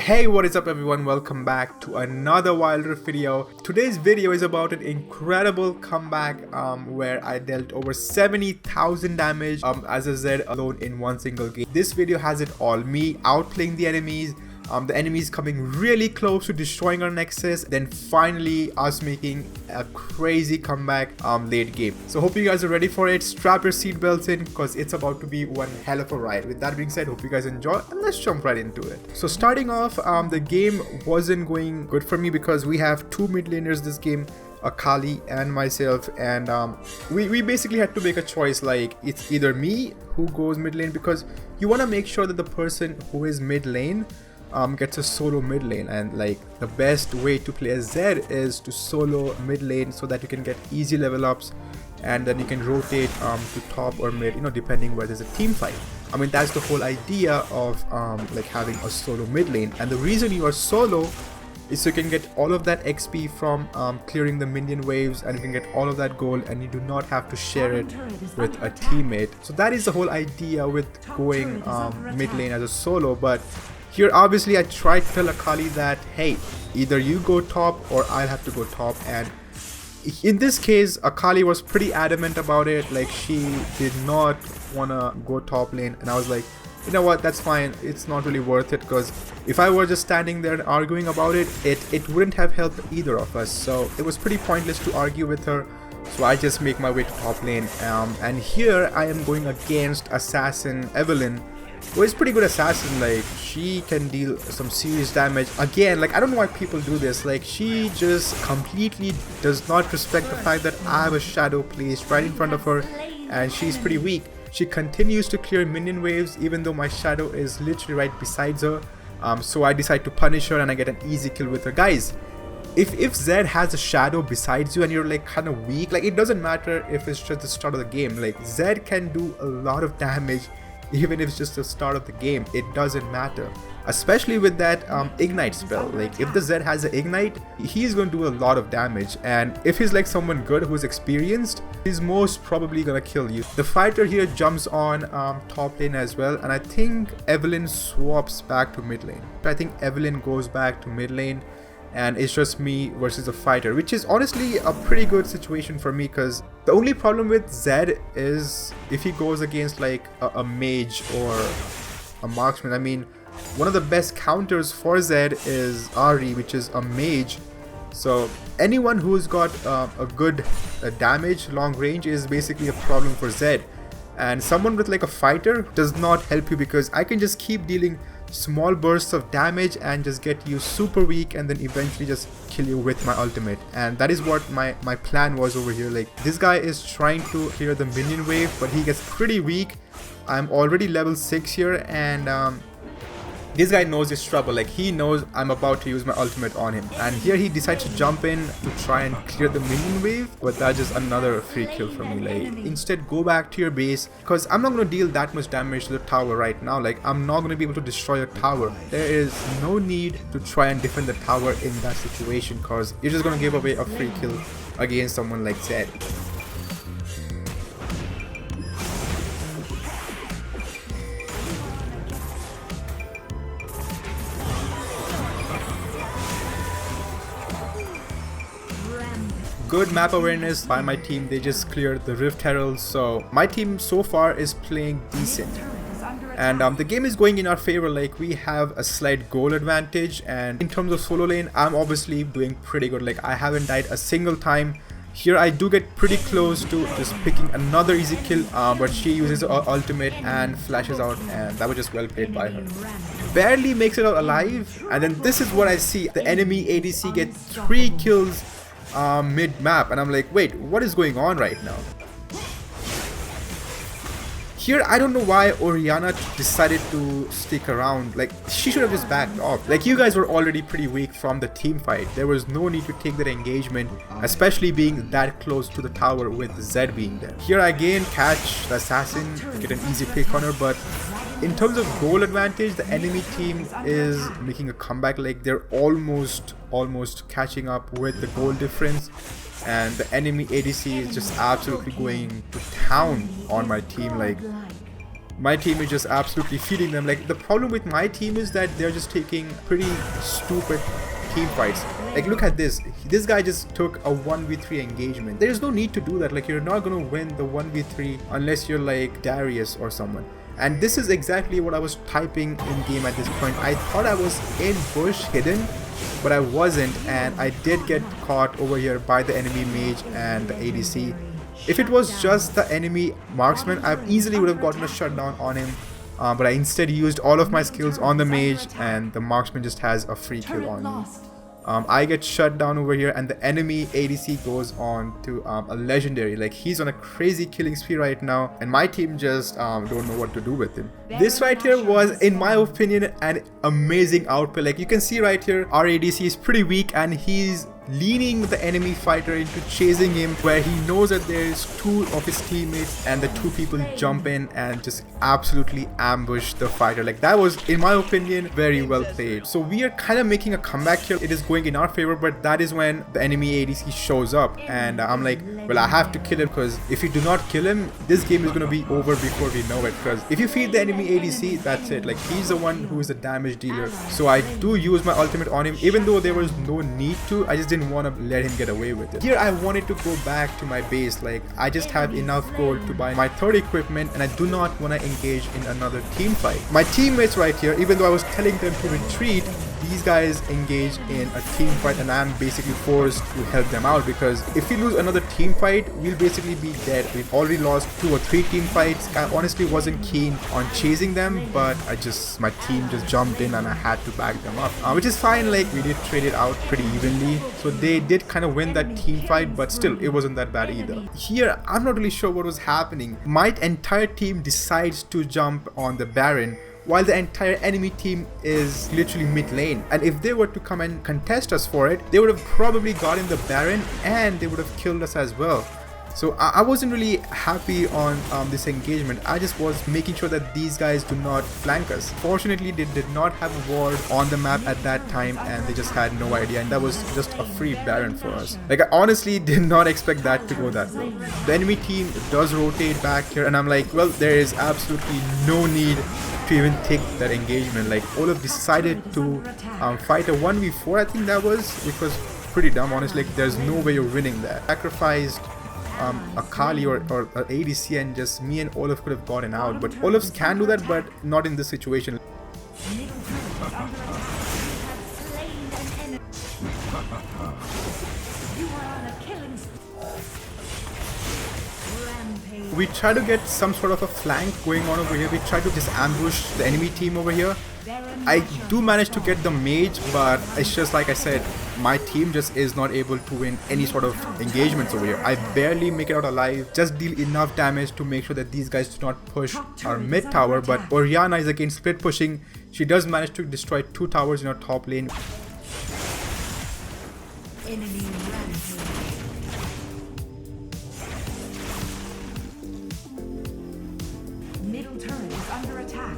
Hey, what is up everyone, welcome back to another Wild Rift video. Today's video is about an incredible comeback where I dealt over 70,000 damage as a Zed alone in one single game. This video has it all, me outplaying the enemies coming really close to destroying our Nexus, then finally us making a crazy comeback late game. So hope you guys are ready for it. Strap your seatbelts in because it's about to be one hell of a ride. With that being said, hope you guys enjoy and let's jump right into it. So starting off, the game wasn't going good for me because we have two mid laners this game, Akali and myself, and we basically had to make a choice. Like, it's either me who goes mid lane, because you want to make sure that the person who is mid lane gets a solo mid lane, and like the best way to play a Zed is to solo mid lane so that you can get easy level ups and then you can rotate to top or mid, you know, depending where there's a team fight. I mean, that's the whole idea of like having a solo mid lane, and the reason you are solo is so you can get all of that XP from clearing the minion waves, and you can get all of that gold and you do not have to share it with a teammate. So that is the whole idea with going mid lane as a solo. But here obviously I tried to tell Akali that, hey, either you go top or I'll have to go top, and in this case Akali was pretty adamant about it. Like, she did not want to go top lane, and I was like, you know what, that's fine, it's not really worth it, because if I were just standing there and arguing about it, it wouldn't have helped either of us. So it was pretty pointless to argue with her, so I just make my way to top lane. And here I am going against Assassin Evelynn, who is pretty good assassin. Like, she can deal some serious damage. Again, like, I don't know why people do this. Like, she just completely does not respect the fact that I have a shadow placed right in front of her and she's pretty weak. She continues to clear minion waves even though my shadow is literally right beside her. So I decide to punish her and I get an easy kill with her. Guys, if Zed has a shadow besides you and you're like kind of weak, like, it doesn't matter if it's just the start of the game. Like, Zed can do a lot of damage even if it's just the start of the game. It doesn't matter, especially with that ignite spell. Like, if the Zed has an ignite, he's going to do a lot of damage, and if he's like someone good who's experienced, he's most probably gonna kill you. The fighter here jumps on top lane as well, and I think Evelynn swaps back to mid lane. I think Evelynn goes back to mid lane and it's just me versus the fighter, which is honestly a pretty good situation for me, because the only problem with Zed is if he goes against like a mage or a marksman. I mean, one of the best counters for Zed is Ahri, which is a mage. So anyone who's got a good damage long range is basically a problem for Zed, and someone with like a fighter does not help you, because I can just keep dealing small bursts of damage and just get you super weak and then eventually just kill you with my ultimate. And that is what my plan was over here. Like, this guy is trying to clear the minion wave, but he gets pretty weak. I'm already level 6 here, and this guy knows his trouble. Like, he knows I'm about to use my ultimate on him, and here he decides to jump in to try and clear the minion wave, but that's just another free kill for me. Like, instead go back to your base, because I'm not going to deal that much damage to the tower right now. Like, I'm not going to be able to destroy a tower. There is no need to try and defend the tower in that situation, because you're just going to give away a free kill against someone like Zed. Good map awareness by my team. They just cleared the Rift Herald, so my team so far is playing decent, and the game is going in our favor. Like, we have a slight goal advantage, and in terms of solo lane, I'm obviously doing pretty good. Like, I haven't died a single time. Here I do get pretty close to just picking another easy kill, but she uses her ultimate and flashes out, and that was just well played by her. Barely makes it out alive, and then this is what I see. The enemy ADC get 3 kills mid-map, and I'm like, wait, what is going on right now? Here, I don't know why Orianna decided to stick around. Like, she should have just backed off. Like, you guys were already pretty weak from the team fight. There was no need to take that engagement, especially being that close to the tower with Zed being there. Here I again catch the assassin, get an easy pick on her, but in terms of goal advantage, the enemy team is making a comeback. Like, they're almost catching up with the goal difference, and the enemy ADC is just absolutely going to town on my team. Like, My team is just absolutely feeding them. Like, the problem with my team is that they're just taking pretty stupid team fights. Like, look at this. This guy just took a 1v3 engagement. There is no need to do that. Like, you're not gonna win the 1v3 unless you're like Darius or someone. And this is exactly what I was typing in game at this point. I thought I was in bush hidden, but I wasn't, and I did get caught over here by the enemy mage and the ADC. If it was just the enemy marksman, I easily would have gotten a shutdown on him, but I instead used all of my skills on the mage, and the marksman just has a free kill on me. I get shut down over here, and the enemy ADC goes on to a legendary. Like, he's on a crazy killing spree right now, and my team just don't know what to do with him. This right here was, in my opinion, an amazing outplay. Like, you can see right here, our ADC is pretty weak, and he's leaning the enemy fighter into chasing him, where he knows that there's two of his teammates, and the two people jump in and just absolutely ambush the fighter. Like, that was, in my opinion, very well played. So we are kind of making a comeback here. It is going in our favor, but that is when the enemy ADC shows up, and I'm like, well, I have to kill him, because if you do not kill him, this game is going to be over before we know it. Because if you feed the enemy ADC, that's it. Like, he's the one who is the damage dealer. So I do use my ultimate on him, even though there was no need to. I just didn't want to let him get away with it. Here I wanted to go back to my base. Like, I just have enough gold to buy my third equipment, and I do not want to engage in another team fight. My teammates right here, even though I was telling them to retreat, these guys engage in a team fight, and I'm basically forced to help them out, because if we lose another team fight, we'll basically be dead. We've already lost 2 or 3 team fights. I honestly wasn't keen on chasing them, but my team just jumped in and I had to back them up, which is fine. Like, we did trade it out pretty evenly, so they did kind of win that team fight, but still, it wasn't that bad either. Here, I'm not really sure what was happening. My entire team decides to jump on the Baron, while the entire enemy team is literally mid lane. And if they were to come and contest us for it, they would have probably gotten the Baron, and they would have killed us as well. So I wasn't really happy on this engagement. I just was making sure that these guys do not flank us. Fortunately, they did not have a ward on the map at that time, and they just had no idea, and that was just a free Baron for us. Like, I honestly did not expect that to go that way. The enemy team does rotate back here, and I'm like, well, there is absolutely no need to even take that engagement. Like, Olaf decided to fight a 1v4, I think that was, which was pretty dumb, honestly. Like, there's no way you're winning that. Sacrificed a Kali or an ADC, and just me and Olaf could have gotten out, but Olaf can do that, but not in this situation. We try to get some sort of a flank going on over here. We try to just ambush the enemy team over here. I do manage to get the mage, but it's just like I said, my team just is not able to win any sort of engagements over here. I barely make it out alive, just deal enough damage to make sure that these guys do not push our mid tower. But Orianna is again split pushing. She does manage to destroy 2 towers in our top lane. Middle turret is under attack.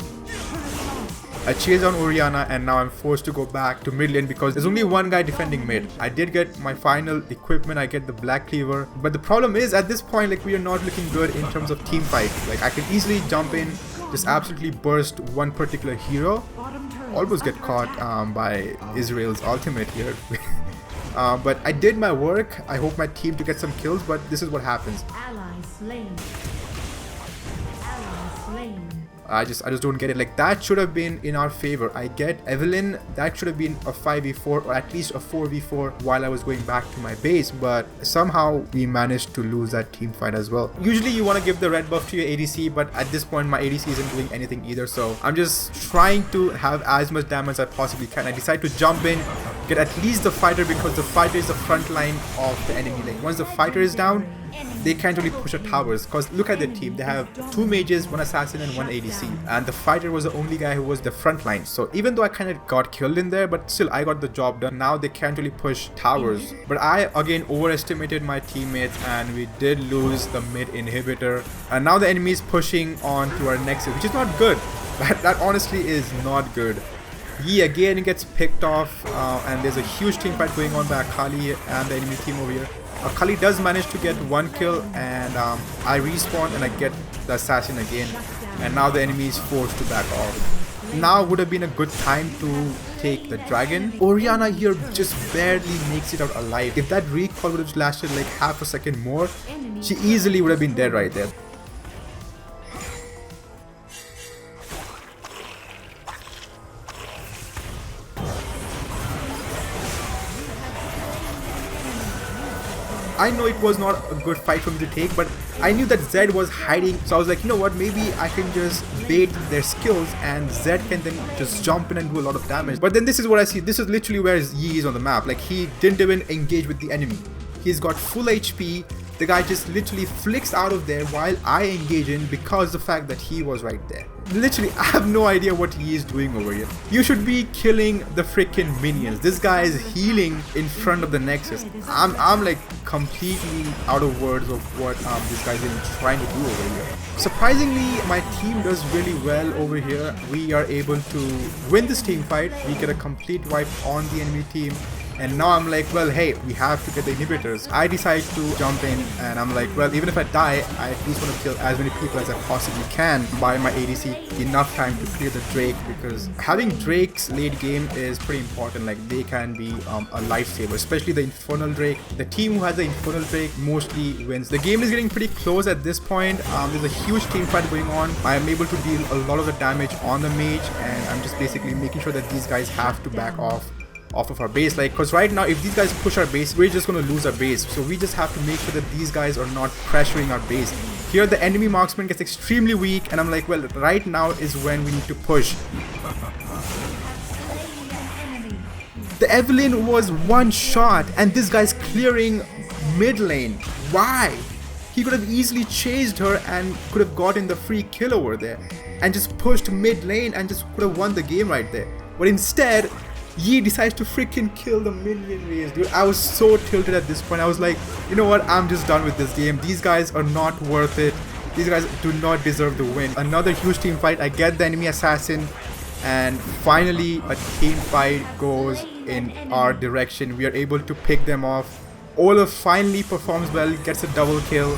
I chased on Orianna, and now I'm forced to go back to mid lane because there's only one guy defending mid. I did get my final equipment, I get the Black Cleaver, but the problem is at this point, like, we are not looking good in terms of team fight. Like, I can easily jump in, just absolutely burst one particular hero, almost get caught by Israel's ultimate here. But I did my work. I hope my team to get some kills, but this is what happens. Ally slain. Ally slain. I just don't get it. Like, that should have been in our favor. I get Evelynn, that should have been a 5v4 or at least a 4v4 while I was going back to my base, but somehow we managed to lose that team fight as well. Usually you want to give the red buff to your ADC, but at this point my ADC isn't doing anything either, so I'm just trying to have as much damage as I possibly can. I decide to jump in, get at least the fighter, because the fighter is the front line of the enemy. Like, once the fighter is down, they can't really push the towers, because look at the team. They have 2 mages, 1 assassin and 1 ADC, and the fighter was the only guy who was the front line. So even though I kind of got killed in there, but still I got the job done. Now they can't really push towers, but I again overestimated my teammates, and we did lose the mid inhibitor, and now the enemy is pushing on to our nexus, which is not good. That honestly is not good. He again gets picked off, and there's a huge team fight going on by Akali and the enemy team over here. Akali does manage to get 1 kill, and I respawn and I get the assassin again. and now the enemy is forced to back off. Now would have been a good time to take the dragon. Orianna here just barely makes it out alive. If that recall would have lasted like half a second more, she easily would have been dead right there. I know it was not a good fight for me to take, but I knew that Zed was hiding, so I was like, you know what, maybe I can just bait their skills and Zed can then just jump in and do a lot of damage. But then this is what I see. This is literally where Yi is on the map. Like, he didn't even engage with the enemy. He's got full HP. The guy just literally flicks out of there while I engage in because the fact that he was right there. Literally, I have no idea what he is doing over here. You should be killing the freaking minions. This guy is healing in front of the Nexus. I'm like completely out of words of what this guy's even trying to do over here. Surprisingly, my team does really well over here. We are able to win this team fight. We get a complete wipe on the enemy team. And now I'm like, well, hey, we have to get the inhibitors. I decide to jump in and I'm like, well, even if I die, I at least want to kill as many people as I possibly can by my ADC. Enough time to clear the Drake, because having Drakes late game is pretty important. Like, they can be a lifesaver, especially the Infernal Drake. The team who has the Infernal Drake mostly wins. The game is getting pretty close at this point. There's a huge team fight going on. I am able to deal a lot of the damage on the mage, and I'm just basically making sure that these guys have to back off of our base. Like, because right now if these guys push our base, we're just going to lose our base. So we just have to make sure that these guys are not pressuring our base. Here the enemy marksman gets extremely weak, and I'm like, well, right now is when we need to push. The Evelynn was one shot and this guy's clearing mid lane. Why? He could have easily chased her and could have gotten the free kill over there and just pushed mid lane and just could have won the game right there. But instead, Yi decides to freaking kill the minion race, dude. I was so tilted at this point. I was like, you know what, I'm just done with this game. These guys are not worth it. These guys do not deserve the win. Another huge team fight. I get the enemy assassin, and finally a team fight goes in our direction. We are able to pick them off. Olaf finally performs well, gets a double kill.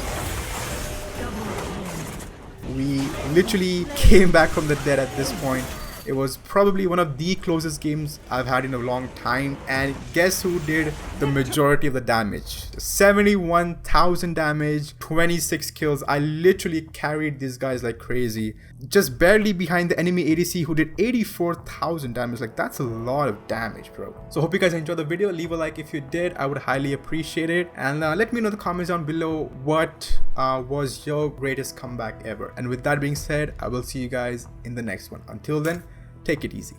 We literally came back from the dead at this point. It was probably one of the closest games I've had in a long time, and guess who did the majority of the damage? 71,000 damage, 26 kills. I literally carried these guys like crazy, just barely behind the enemy ADC who did 84,000 damage. Like, that's a lot of damage, bro. So hope you guys enjoyed the video. Leave a like if you did, I would highly appreciate it, and let me know in the comments down below what was your greatest comeback ever. And with that being said, I will see you guys in the next one. Until then, take it easy.